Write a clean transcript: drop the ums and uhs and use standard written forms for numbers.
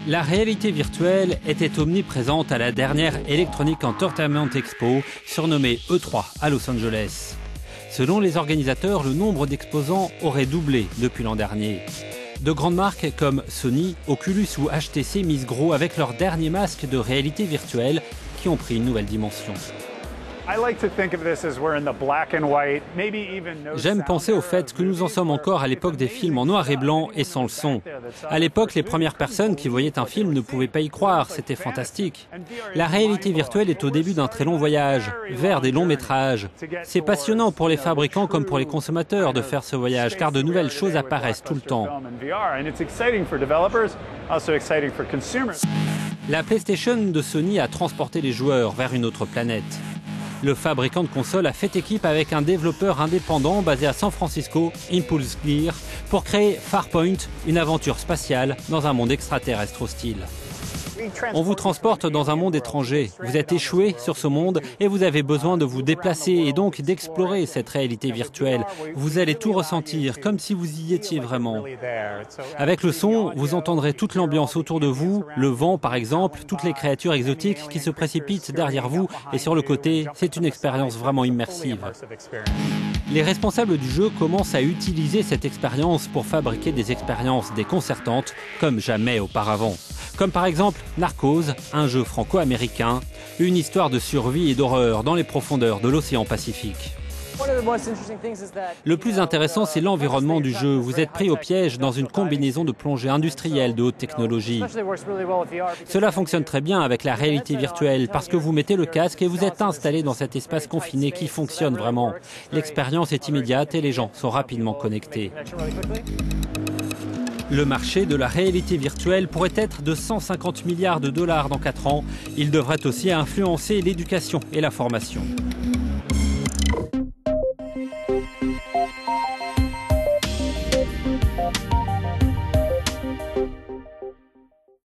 La réalité virtuelle était omniprésente à la dernière Electronic Entertainment Expo, surnommée E3 à Los Angeles. Selon les organisateurs, le nombre d'exposants aurait doublé depuis l'an dernier. De grandes marques comme Sony, Oculus ou HTC misent gros avec leurs derniers masques de réalité virtuelle qui ont pris une nouvelle dimension. J'aime penser au fait que nous en sommes encore à l'époque des films en noir et blanc et sans le son. À l'époque, les premières personnes qui voyaient un film ne pouvaient pas y croire, c'était fantastique. La réalité virtuelle est au début d'un très long voyage, vers des longs métrages. C'est passionnant pour les fabricants comme pour les consommateurs de faire ce voyage, car de nouvelles choses apparaissent tout le temps. La PlayStation de Sony a transporté les joueurs vers une autre planète. Le fabricant de consoles a fait équipe avec un développeur indépendant basé à San Francisco, Impulse Gear, pour créer Farpoint, une aventure spatiale dans un monde extraterrestre hostile. On vous transporte dans un monde étranger. Vous êtes échoué sur ce monde et vous avez besoin de vous déplacer et donc d'explorer cette réalité virtuelle. Vous allez tout ressentir, comme si vous y étiez vraiment. Avec le son, vous entendrez toute l'ambiance autour de vous, le vent par exemple, toutes les créatures exotiques qui se précipitent derrière vous et sur le côté. C'est une expérience vraiment immersive. Les responsables du jeu commencent à utiliser cette expérience pour fabriquer des expériences déconcertantes comme jamais auparavant. Comme par exemple Narcos, un jeu franco-américain, une histoire de survie et d'horreur dans les profondeurs de l'océan Pacifique. Le plus intéressant, c'est l'environnement du jeu. Vous êtes pris au piège dans une combinaison de plongée industrielle de haute technologie. Cela fonctionne très bien avec la réalité virtuelle parce que vous mettez le casque et vous êtes installé dans cet espace confiné qui fonctionne vraiment. L'expérience est immédiate et les gens sont rapidement connectés. Le marché de la réalité virtuelle pourrait être de 150 milliards de dollars dans 4 ans. Il devrait aussi influencer l'éducation et la formation.